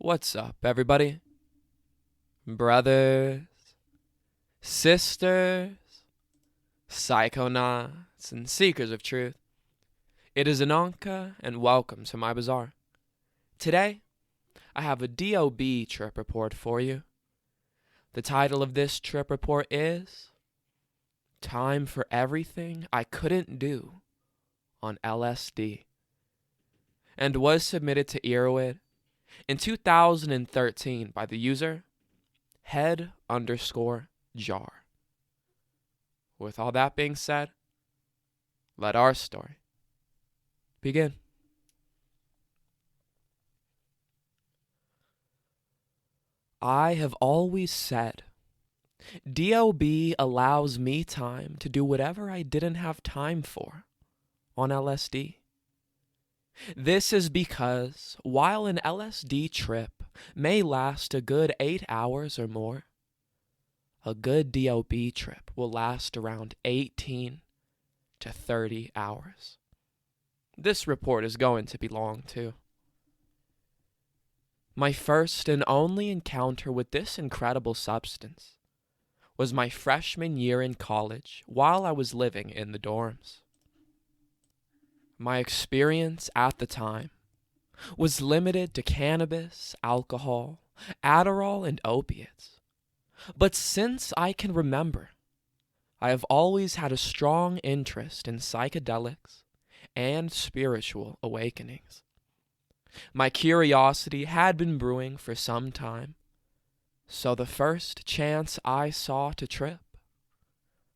What's up, everybody? Brothers, sisters, psychonauts, and seekers of truth. It is Ananka, and welcome to my bazaar. Today, I have a DOB trip report for you. The title of this trip report is Time for Everything I Couldn't Do on LSD, and was submitted to Earwid in 2013 by the user head_jar. With all that being said, let our story begin. I have always said DOB allows me time to do whatever I didn't have time for on LSD. This is because while an LSD trip may last a good 8 hours or more, a good DOB trip will last around 18 to 30 hours. This report is going to be long too. My first and only encounter with this incredible substance was my freshman year in college while I was living in the dorms. My experience at the time was limited to cannabis, alcohol, Adderall, and opiates. But since I can remember, I have always had a strong interest in psychedelics and spiritual awakenings. My curiosity had been brewing for some time, so the first chance I saw to trip,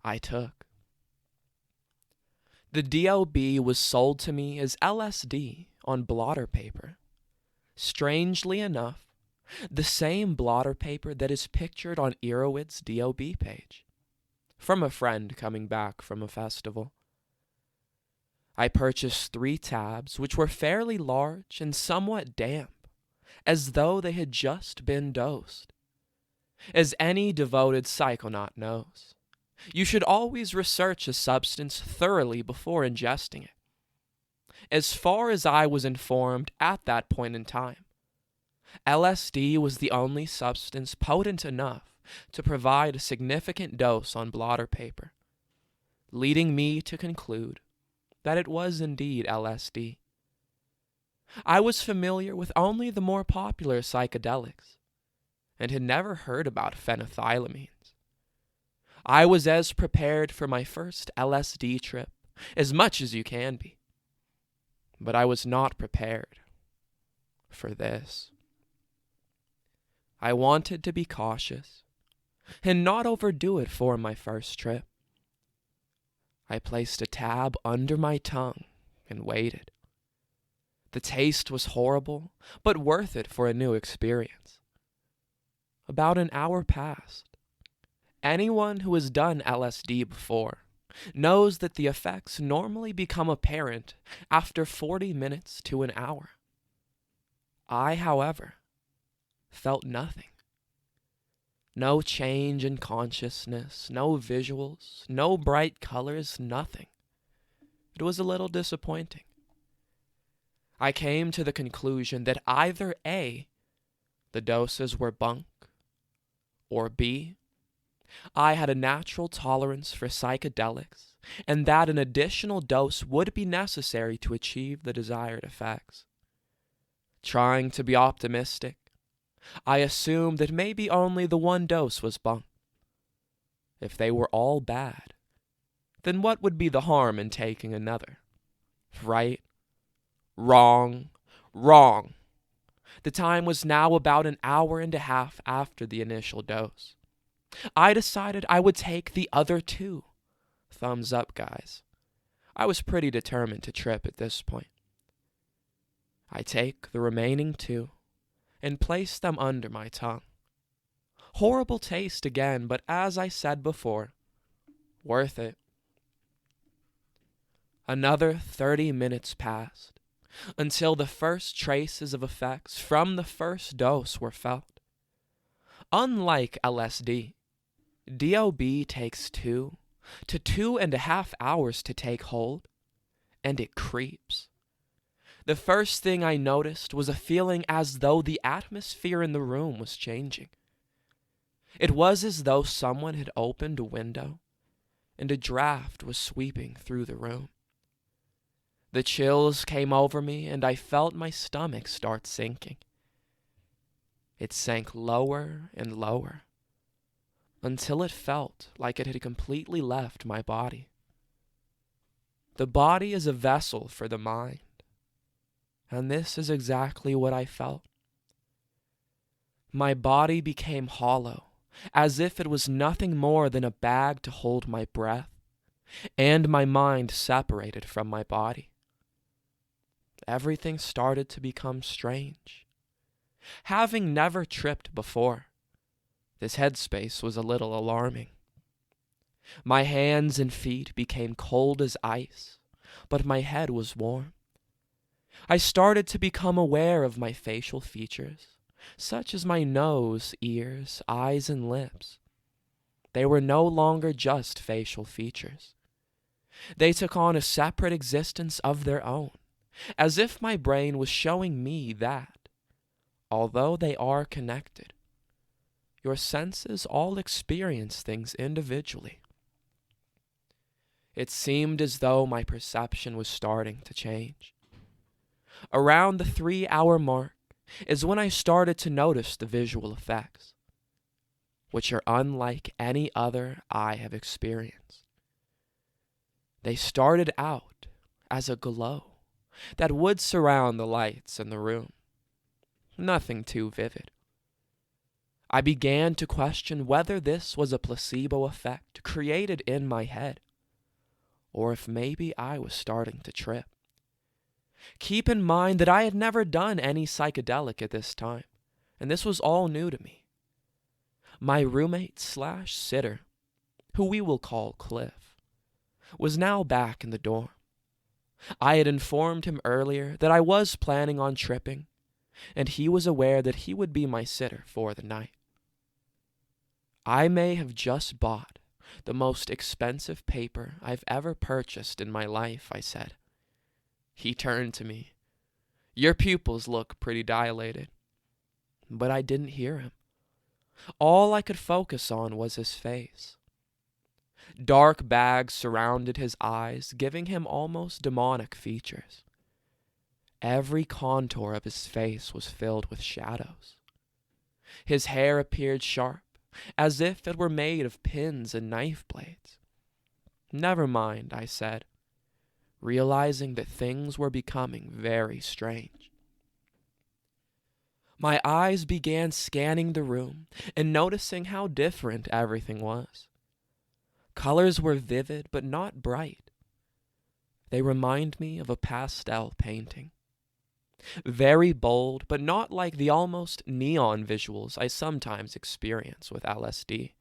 I took. The DOB was sold to me as LSD on blotter paper. Strangely enough, the same blotter paper that is pictured on Earwid's DOB page, from a friend coming back from a festival. I purchased 3 tabs, which were fairly large and somewhat damp, as though they had just been dosed. As any devoted psychonaut knows, you should always research a substance thoroughly before ingesting it. As far as I was informed at that point in time, LSD was the only substance potent enough to provide a significant dose on blotter paper, leading me to conclude that it was indeed LSD. I was familiar with only the more popular psychedelics, and had never heard about phenethylamines. I was as prepared for my first LSD trip as much as you can be, but I was not prepared for this. I wanted to be cautious and not overdo it for my first trip. I placed a tab under my tongue and waited. The taste was horrible, but worth it for a new experience. About an hour passed. Anyone who has done LSD before knows that the effects normally become apparent after 40 minutes to an hour. I, however, felt nothing. No change in consciousness, no visuals, no bright colors, nothing. It was a little disappointing. I came to the conclusion that either A, the doses were bunk, or B, I had a natural tolerance for psychedelics, and that an additional dose would be necessary to achieve the desired effects. Trying to be optimistic, I assumed that maybe only the one dose was bunk. If they were all bad, then what would be the harm in taking another? Right? Wrong. Wrong. The time was now about an hour and a half after the initial dose. I decided I would take the other 2. Thumbs up, guys. I was pretty determined to trip at this point. I take the remaining 2 and place them under my tongue. Horrible taste again, but as I said before, worth it. Another 30 minutes passed until the first traces of effects from the first dose were felt. Unlike LSD, DOB takes 2 to 2.5 hours to take hold, and it creeps. The first thing I noticed was a feeling as though the atmosphere in the room was changing. It was as though someone had opened a window and a draft was sweeping through the room. The chills came over me and I felt my stomach start sinking. It sank lower and lower until it felt like it had completely left my body. The body is a vessel for the mind, and this is exactly what I felt. My body became hollow, as if it was nothing more than a bag to hold my breath, and my mind separated from my body. Everything started to become strange. Having never tripped before, this headspace was a little alarming. My hands and feet became cold as ice, but my head was warm. I started to become aware of my facial features, such as my nose, ears, eyes, and lips. They were no longer just facial features. They took on a separate existence of their own, as if my brain was showing me that, although they are connected, your senses all experience things individually. It seemed as though my perception was starting to change. Around the 3-hour mark is when I started to notice the visual effects, which are unlike any other I have experienced. They started out as a glow that would surround the lights in the room. Nothing too vivid. I began to question whether this was a placebo effect created in my head, or if maybe I was starting to trip. Keep in mind that I had never done any psychedelic at this time, and this was all new to me. My roommate/sitter, who we will call Cliff, was now back in the dorm. I had informed him earlier that I was planning on tripping, and he was aware that he would be my sitter for the night. I may have just bought the most expensive paper I've ever purchased in my life, I said. He turned to me. Your pupils look pretty dilated. But I didn't hear him. All I could focus on was his face. Dark bags surrounded his eyes, giving him almost demonic features. Every contour of his face was filled with shadows. His hair appeared sharp, as if it were made of pins and knife blades. Never mind, I said, realizing that things were becoming very strange. My eyes began scanning the room and noticing how different everything was. Colors were vivid but not bright. They remind me of a pastel painting. Very bold, but not like the almost neon visuals I sometimes experience with LSD.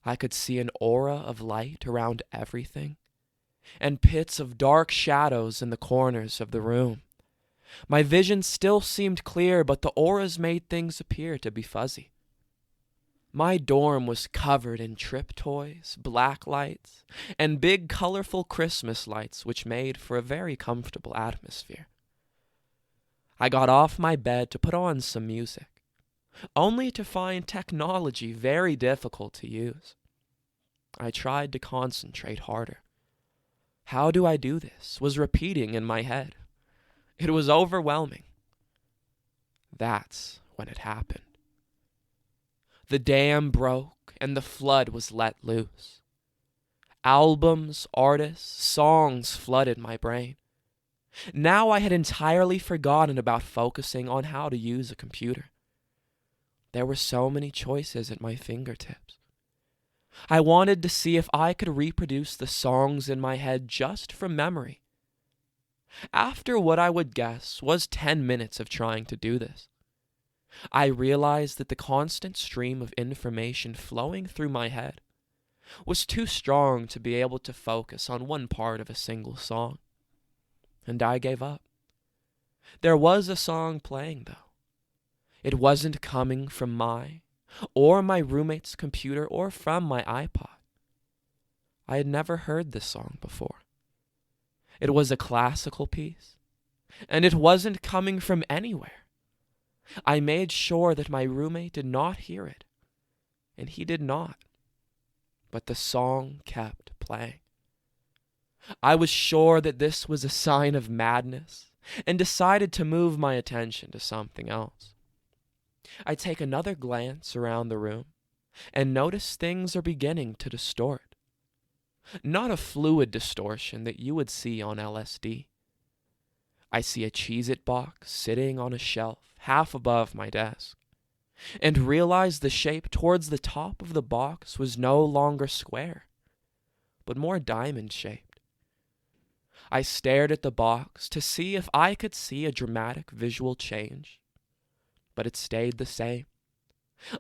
I could see an aura of light around everything, and pits of dark shadows in the corners of the room. My vision still seemed clear, but the auras made things appear to be fuzzy. My dorm was covered in trip toys, black lights, and big colorful Christmas lights, which made for a very comfortable atmosphere. I got off my bed to put on some music, only to find technology very difficult to use. I tried to concentrate harder. How do I do this? Was repeating in my head. It was overwhelming. That's when it happened. The dam broke and the flood was let loose. Albums, artists, songs flooded my brain. Now I had entirely forgotten about focusing on how to use a computer. There were so many choices at my fingertips. I wanted to see if I could reproduce the songs in my head just from memory. After what I would guess was 10 minutes of trying to do this, I realized that the constant stream of information flowing through my head was too strong to be able to focus on one part of a single song. And I gave up. There was a song playing, though. It wasn't coming from my roommate's computer or from my iPod. I had never heard this song before. It was a classical piece, and it wasn't coming from anywhere. I made sure that my roommate did not hear it, and he did not. But the song kept playing. I was sure that this was a sign of madness and decided to move my attention to something else. I take another glance around the room and notice things are beginning to distort. Not a fluid distortion that you would see on LSD. I see a Cheez-It box sitting on a shelf half above my desk, and realize the shape towards the top of the box was no longer square, but more diamond-shaped. I stared at the box to see if I could see a dramatic visual change, but it stayed the same.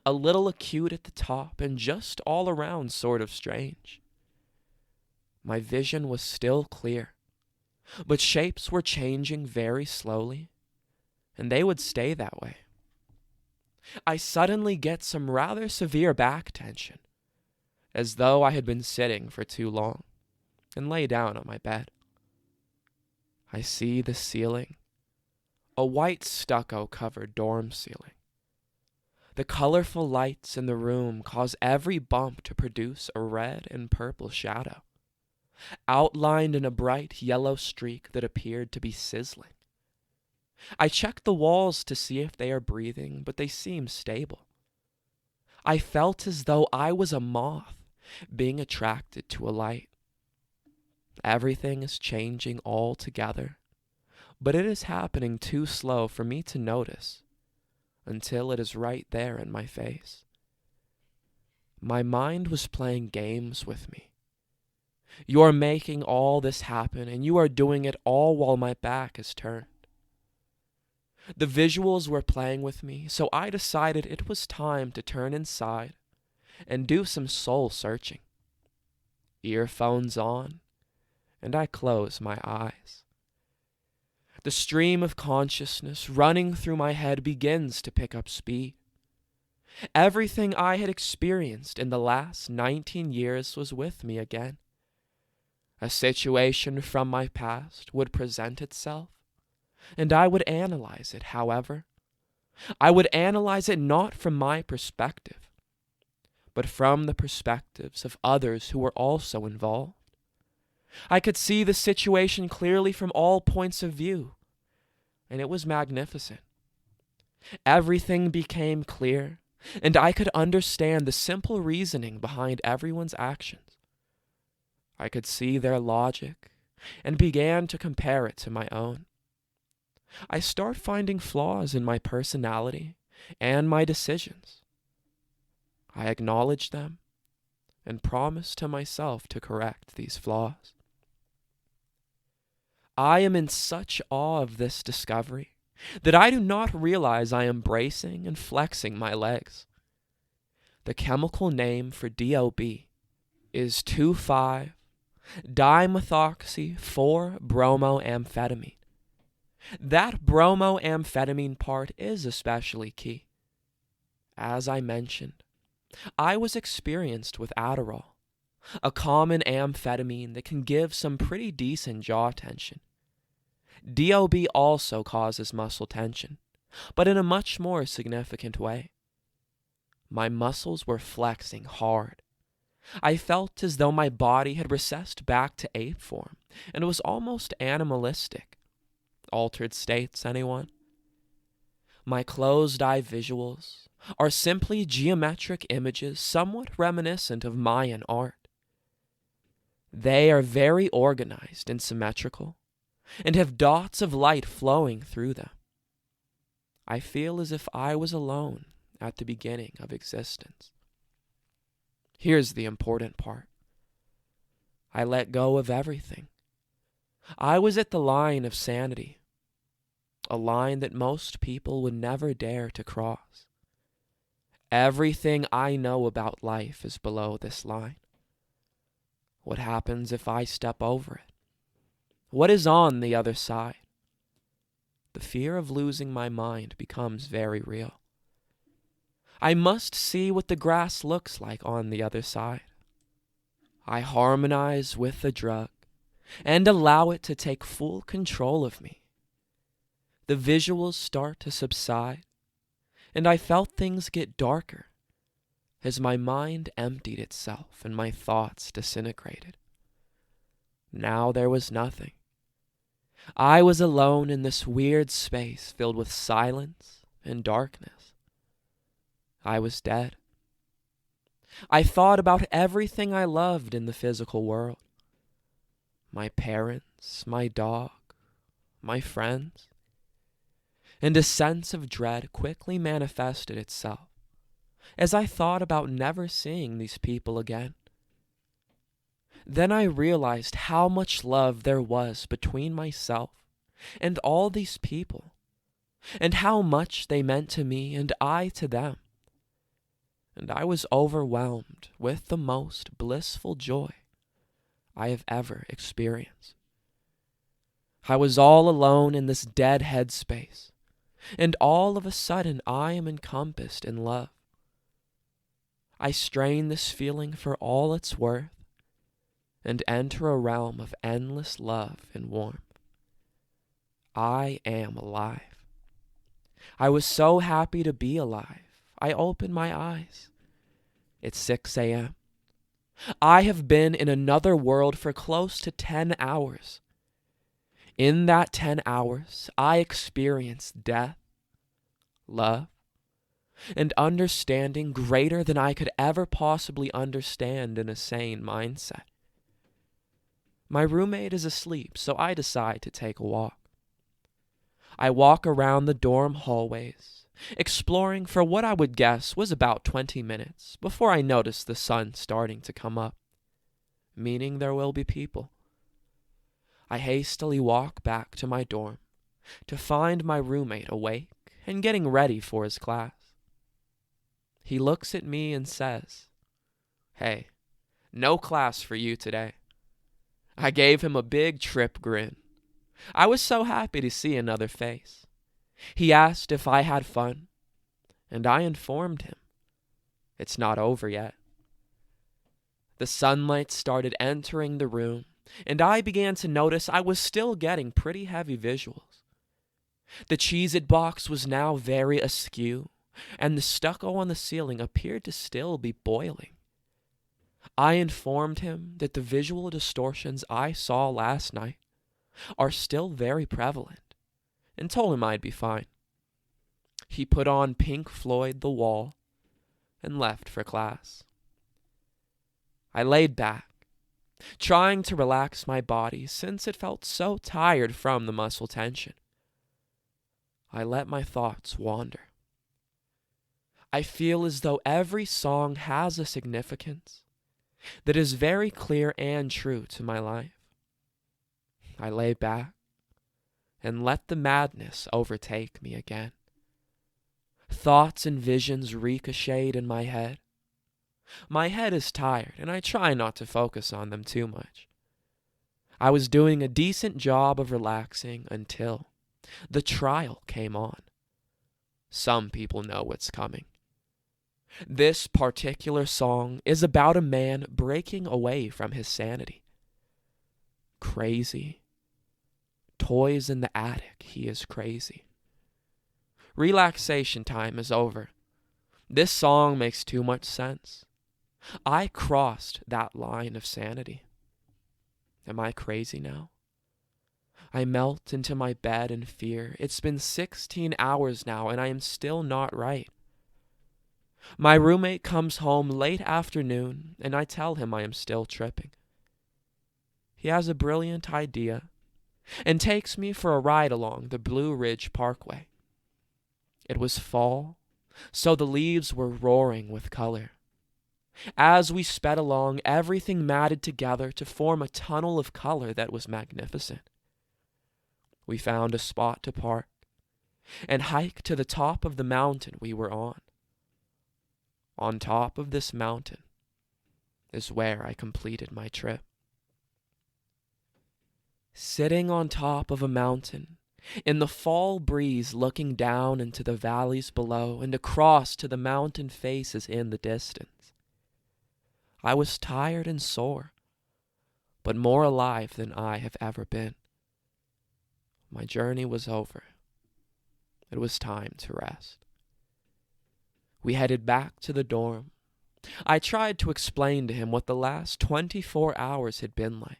A little acute at the top and just all around sort of strange. My vision was still clear, but shapes were changing very slowly, and they would stay that way. I suddenly get some rather severe back tension, as though I had been sitting for too long, and lay down on my bed. I see the ceiling, a white stucco-covered dorm ceiling. The colorful lights in the room cause every bump to produce a red and purple shadow, outlined in a bright yellow streak that appeared to be sizzling. I check the walls to see if they are breathing, but they seem stable. I felt as though I was a moth being attracted to a light. Everything is changing altogether, but it is happening too slow for me to notice until it is right there in my face. My mind was playing games with me. You are making all this happen, and you are doing it all while my back is turned. The visuals were playing with me, so I decided it was time to turn inside and do some soul searching. Earphones on, and I close my eyes. The stream of consciousness running through my head begins to pick up speed. Everything I had experienced in the last 19 years was with me again. A situation from my past would present itself, and I would analyze it. However, I would analyze it not from my perspective, but from the perspectives of others who were also involved. I could see the situation clearly from all points of view, and it was magnificent. Everything became clear, and I could understand the simple reasoning behind everyone's actions. I could see their logic and began to compare it to my own. I start finding flaws in my personality and my decisions. I acknowledge them and promise to myself to correct these flaws. I am in such awe of this discovery that I do not realize I am bracing and flexing my legs. The chemical name for DOB is 2,5-dimethoxy-4-bromoamphetamine. That bromoamphetamine part is especially key. As I mentioned, I was experienced with Adderall, a common amphetamine that can give some pretty decent jaw tension. DOB also causes muscle tension, but in a much more significant way. My muscles were flexing hard. I felt as though my body had recessed back to ape form and was almost animalistic. Altered states, anyone? My closed-eye visuals are simply geometric images somewhat reminiscent of Mayan art. They are very organized and symmetrical, and have dots of light flowing through them. I feel as if I was alone at the beginning of existence. Here's the important part. I let go of everything. I was at the line of sanity, a line that most people would never dare to cross. Everything I know about life is below this line. What happens if I step over it? What is on the other side? The fear of losing my mind becomes very real. I must see what the grass looks like on the other side. I harmonize with the drug and allow it to take full control of me. the visuals start to subside, and I felt things get darker as my mind emptied itself and my thoughts disintegrated. Now there was nothing. I was alone in this weird space filled with silence and darkness. I was dead. I thought about everything I loved in the physical world. My parents, my dog, my friends. And a sense of dread quickly manifested itself as I thought about never seeing these people again. Then I realized how much love there was between myself and all these people, and how much they meant to me and I to them. And I was overwhelmed with the most blissful joy I have ever experienced. I was all alone in this dead headspace, and all of a sudden I am encompassed in love. I strain this feeling for all it's worth, and enter a realm of endless love and warmth. I am alive. I was so happy to be alive. I opened my eyes. It's 6 a.m. I have been in another world for close to 10 hours. In that 10 hours, I experienced death, love, and understanding greater than I could ever possibly understand in a sane mindset. My roommate is asleep, so I decide to take a walk. I walk around the dorm hallways, exploring for what I would guess was about 20 minutes before I notice the sun starting to come up, meaning there will be people. I hastily walk back to my dorm to find my roommate awake and getting ready for his class. He looks at me and says, "Hey, no class for you today." I gave him a big trip grin. I was so happy to see another face. He asked if I had fun, and I informed him, it's not over yet. The sunlight started entering the room, and I began to notice I was still getting pretty heavy visuals. The Cheez-It box was now very askew, and the stucco on the ceiling appeared to still be boiling. I informed him that the visual distortions I saw last night are still very prevalent, and told him I'd be fine. He put on Pink Floyd The Wall and left for class. I laid back, trying to relax my body since it felt so tired from the muscle tension. I let my thoughts wander. I feel as though every song has a significance that is very clear and true to my life. I lay back and let the madness overtake me again. Thoughts and visions ricocheted in my head. My head is tired, and I try not to focus on them too much. I was doing a decent job of relaxing until the trial came on. Some people know what's coming. This particular song is about a man breaking away from his sanity. Crazy. Toys in the attic, he is crazy. Relaxation time is over. This song makes too much sense. I crossed that line of sanity. Am I crazy now? I melt into my bed in fear. It's been 16 hours now, and I am still not right. My roommate comes home late afternoon, and I tell him I am still tripping. He has a brilliant idea and takes me for a ride along the Blue Ridge Parkway. It was fall, so the leaves were roaring with color. As we sped along, everything matted together to form a tunnel of color that was magnificent. We found a spot to park and hike to the top of the mountain we were on. On top of this mountain is where I completed my trip. Sitting on top of a mountain, in the fall breeze looking down into the valleys below and across to the mountain faces in the distance. I was tired and sore, but more alive than I have ever been. My journey was over. it was time to rest. We headed back to the dorm. I tried to explain to him what the last 24 hours had been like.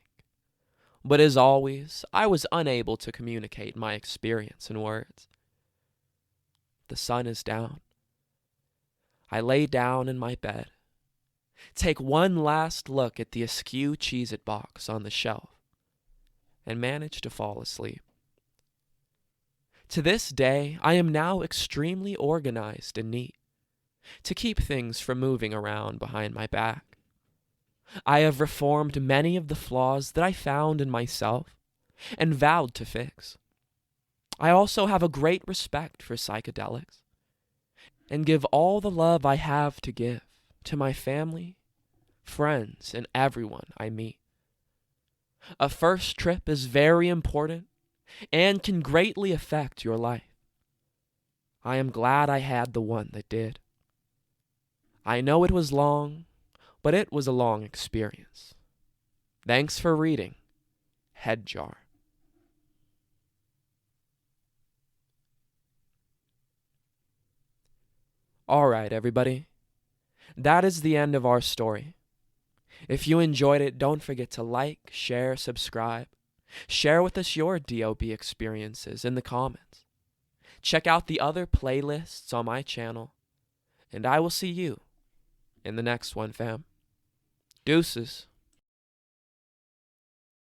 But as always, I was unable to communicate my experience in words. The sun is down. I lay down in my bed, take one last look at the askew Cheez-It box on the shelf, and manage to fall asleep. To this day, I am now extremely organized and neat, to keep things from moving around behind my back. I have reformed many of the flaws that I found in myself and vowed to fix. I also have a great respect for psychedelics and give all the love I have to give to my family, friends, and everyone I meet. A first trip is very important and can greatly affect your life. I am glad I had the one that did. I know it was long, but it was a long experience. Thanks for reading Head Jar. All right, everybody. That is the end of our story. If you enjoyed it, don't forget to like, share, subscribe. Share with us your DOB experiences in the comments. Check out the other playlists on my channel. And I will see you in the next one, fam. Deuces.